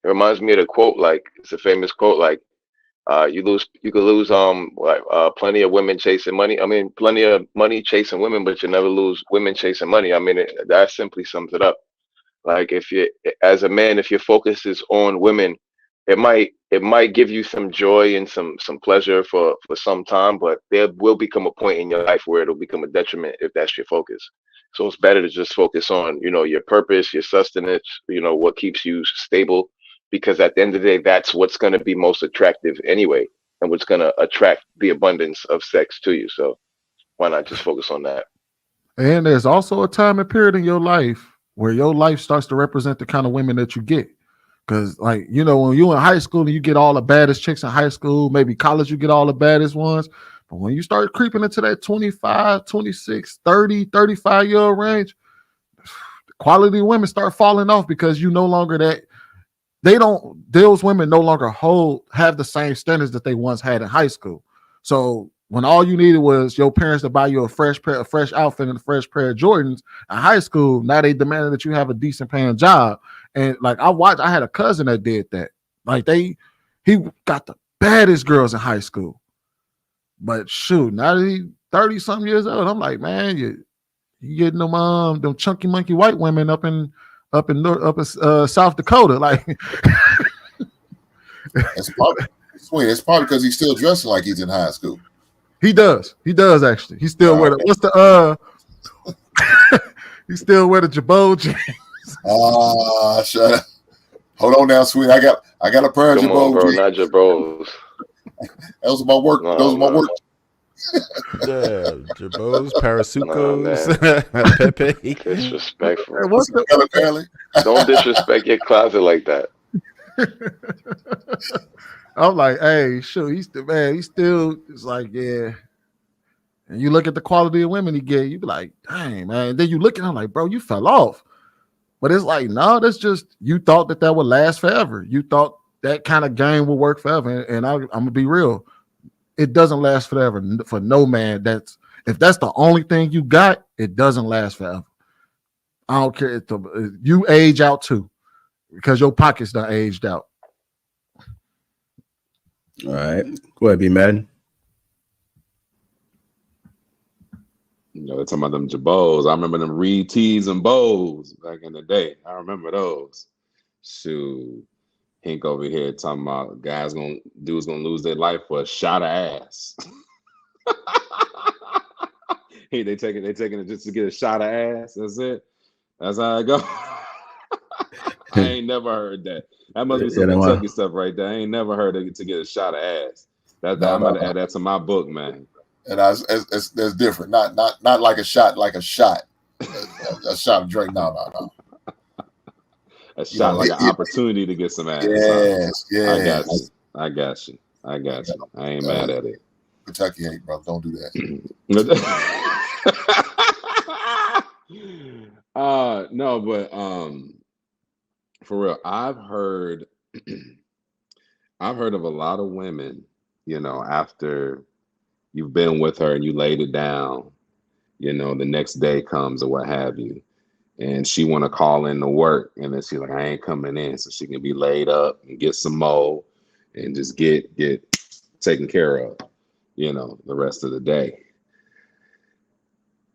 It reminds me of the quote, like it's a famous quote, like you could lose plenty of women chasing money. I mean, plenty of money chasing women, but you never lose women chasing money. I mean, that simply sums it up. Like if you, as a man, if your focus is on women, it might give you some joy and some pleasure for some time, but there will become a point in your life where it'll become a detriment if that's your focus. So it's better to just focus on, your purpose, your sustenance, what keeps you stable, because at the end of the day, that's what's going to be most attractive anyway, and what's going to attract the abundance of sex to you. So why not just focus on that? And there's also a time and period in your life where your life starts to represent the kind of women that you get. Because, like, when you in high school and you get all the baddest chicks in high school, maybe college, you get all the baddest ones. But when you start creeping into that 25, 26, 30, 35-year-old range, the quality of women start falling off because you no longer that those women no longer have the same standards that they once had in high school. So when all you needed was your parents to buy you a fresh outfit and a fresh pair of Jordans in high school, now they demanded that you have a decent paying job. And like I had a cousin that did that. Like he got the baddest girls in high school. But shoot, now that he 30 something years old, I'm like, man, you getting them chunky monkey white women up in South Dakota. Like That's probably It's probably because he's still dressing like he's in high school. He does actually. He still wear the he still wear the Jabot jeans. Shut up. Hold on now, sweet. I got a pair of Jabot jeans. Not Jabos. Those are my work. Those are my work. Yeah, Jabos, Parasucos, Pepe. Disrespectful. Don't disrespect your closet like that. I'm like, hey, shoot, he's still it's like, yeah. And you look at the quality of women he get, you be like, dang, man. And then you look at him like, bro, you fell off. But it's like, no, that's just, you thought that would last forever. You thought that kind of game will work forever. And I'm going to be real. It doesn't last forever for no man. If that's the only thing you got, it doesn't last forever. I don't care. You age out too, because your pockets done aged out. All right. Go ahead, B Madden. They're talking about them Jabos. I remember them Reed T's and Bows back in the day. I remember those. Shoot. Hink over here talking about dudes gonna lose their life for a shot of ass. Hey, they taking it just to get a shot of ass. That's it. That's how it go. I ain't never heard that. That must be some Kentucky stuff right there. I ain't never heard it to get a shot of ass. I'm gonna add that to my book, man. And that's different. Not like a shot, like a shot. A shot of drink. No. A shot like an opportunity to get some ass. Yes. I got you. I ain't mad at it. Kentucky ain't, bro. Don't do that. No, but for real, I've heard of a lot of women, after you've been with her and you laid it down, the next day comes or what have you, and she want to call in to work, and then she's like, I ain't coming in, so she can be laid up and get some more and just get taken care of, the rest of the day.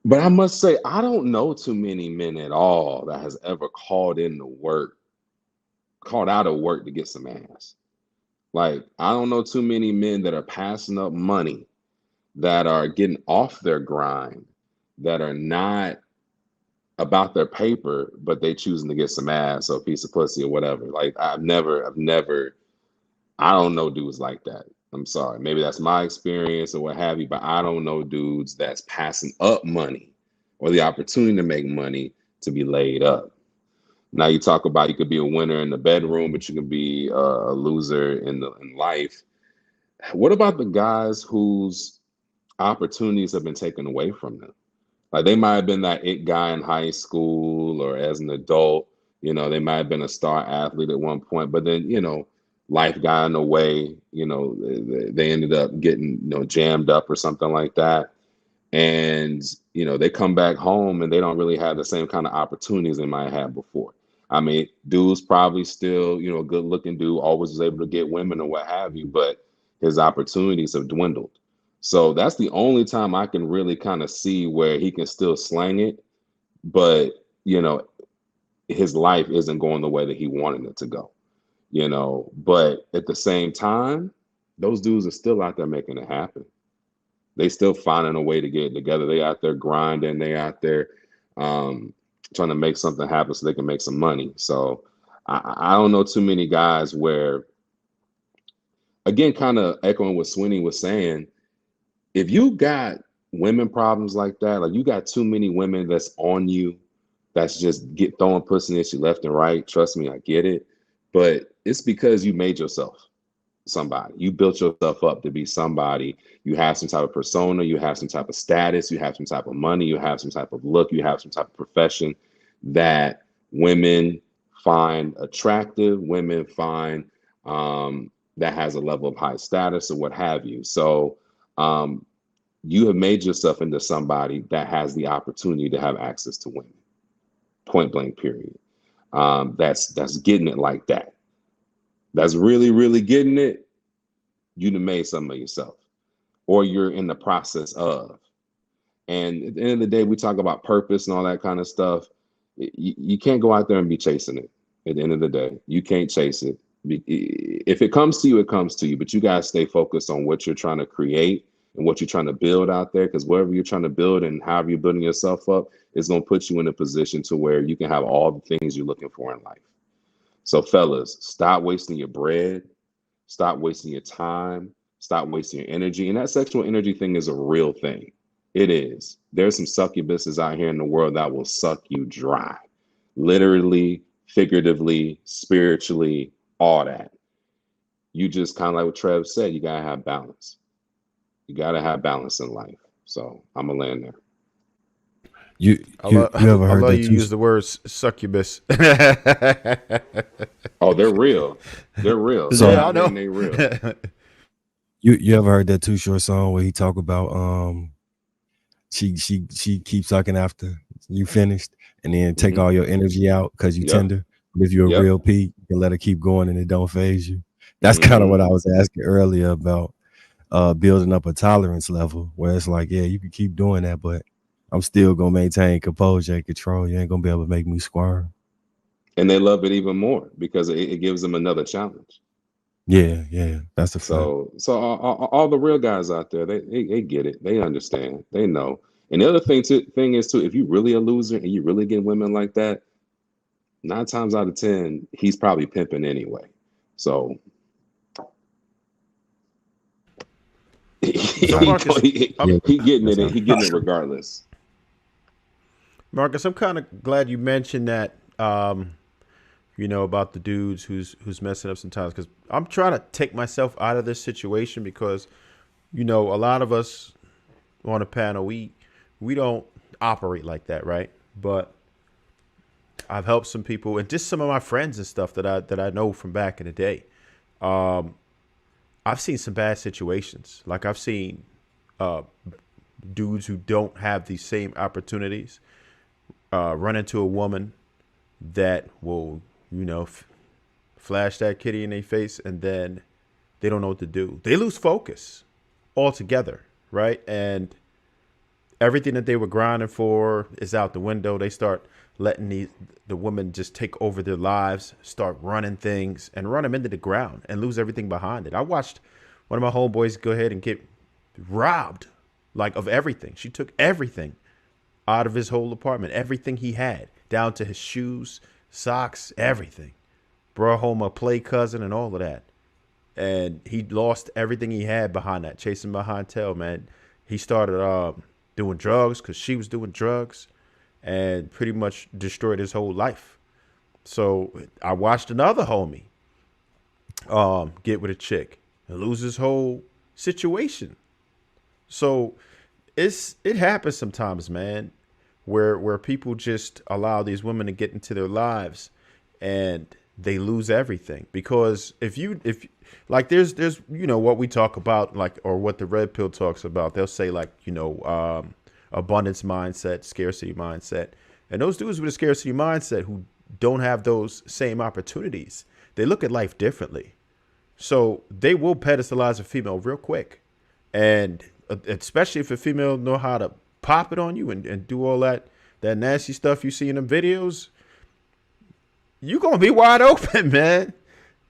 But I must say, I don't know too many men at all that has ever called out of work to get some ass. Like, I don't know too many men that are passing up money, that are getting off their grind, that are not about their paper, but they choosing to get some ass or a piece of pussy or whatever. Like, I don't know dudes like that. I'm sorry. Maybe that's my experience or what have you, but I don't know dudes that's passing up money or the opportunity to make money to be laid up. Now you talk about you could be a winner in the bedroom, but you can be a loser in life. What about the guys whose opportunities have been taken away from them? Like, they might have been that it guy in high school or as an adult, they might have been a star athlete at one point, but then, life got in the way, they ended up getting, jammed up or something like that. And, they come back home and they don't really have the same kind of opportunities they might have before. I mean, dude's probably still, you know, a good looking dude, always was able to get women or what have you, but his opportunities have dwindled. So that's the only time I can really kind of see where he can still slang it, but you know, his life isn't going the way that he wanted it to go, you know. But at the same time, those dudes are still out there making it happen. They still finding a way to get it together. They out there grinding. They out there trying to make something happen so they can make some money. So I don't know too many guys where, again, kind of echoing what Sweeney was saying, if you got women problems like that, like you got too many women that's on you, that's just throwing pussy at you left and right. Trust me, I get it. But it's because you made yourself somebody. You built yourself up to be somebody. You have some type of persona, you have some type of status, you have some type of money, you have some type of look, you have some type of profession that women find attractive, women find that has a level of high status or what have you. So you have made yourself into somebody that has the opportunity to have access to women. Point blank, period. That's getting it like that. That's really, really getting it. You done made something of yourself, or you're in the process of. And at the end of the day, we talk about purpose and all that kind of stuff. You can't go out there and be chasing it. At the end of the day, you can't chase it. If it comes to you, it comes to you. But you gotta stay focused on what you're trying to create and what you're trying to build out there, because whatever you're trying to build and however you're building yourself up is going to put you in a position to where you can have all the things you're looking for in life. So fellas, stop wasting your bread, stop wasting your time, stop wasting your energy. And that sexual energy thing is a real thing. It is. There's some succubuses out here in the world that will suck you dry, literally, figuratively, spiritually, all that. You just kind of like what Trev said, you gotta have balance. You gotta have balance in life. So I'm gonna land there. You ever heard that you use the words succubus? Oh, they're real. They're real. So I know they real. You ever heard that Too Short song where he talk about she keeps sucking after you finished and then take all your energy out because you tender. But if you're a real P, you can let her keep going and it don't phase you. That's kind of what I was asking earlier about building up a tolerance level where it's like, yeah, you can keep doing that, but I'm still gonna maintain composure and control. You ain't gonna be able to make me squirm. And they love it even more because it gives them another challenge. Yeah, that's a fact. So all the real guys out there, they get it, they understand, they know. And the other thing is too, if you really a loser and you really get women like that, 9 times out of 10, he's probably pimping anyway. So Marcus, he getting it. He getting it regardless. Marcus, I'm kind of glad you mentioned that. You know, about the dudes who's messing up sometimes, because I'm trying to take myself out of this situation because, you know, a lot of us on a panel, we don't operate like that, right? But I've helped some people and just some of my friends and stuff that I know from back in the day. I've seen some bad situations. Like I've seen dudes who don't have these same opportunities run into a woman that will, you know, flash that kitty in their face, and then they don't know what to do. They lose focus altogether, right? And everything that they were grinding for is out the window. They start letting the woman just take over their lives, start running things, and run them into the ground and lose everything behind it. I watched one of my homeboys go ahead and get robbed, like, of everything. She took everything out of his whole apartment, everything he had, down to his shoes, socks, everything. Brought home a play cousin and all of that. And he lost everything he had behind that, chasing behind tail, man. He started doing drugs because she was doing drugs and pretty much destroyed his whole life. So I watched another homie get with a chick and lose his whole situation. So it happens sometimes, man, where people just allow these women to get into their lives and they lose everything. Because if like there's you know what we talk about, like, or what the red pill talks about, they'll say, like, you know, abundance mindset, scarcity mindset. And those dudes with a scarcity mindset who don't have those same opportunities, they look at life differently. So they will pedestalize a female real quick. And especially if a female know how to pop it on you and do all that nasty stuff you see in them videos, you're going to be wide open, man.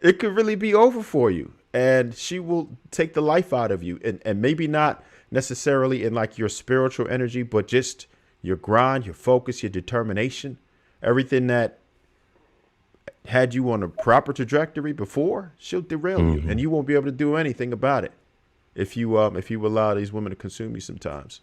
It could really be over for you. And she will take the life out of you. And maybe not necessarily in like your spiritual energy, but just your grind, your focus, your determination, everything that had you on a proper trajectory before, she'll derail you, and you won't be able to do anything about it if you allow these women to consume you sometimes.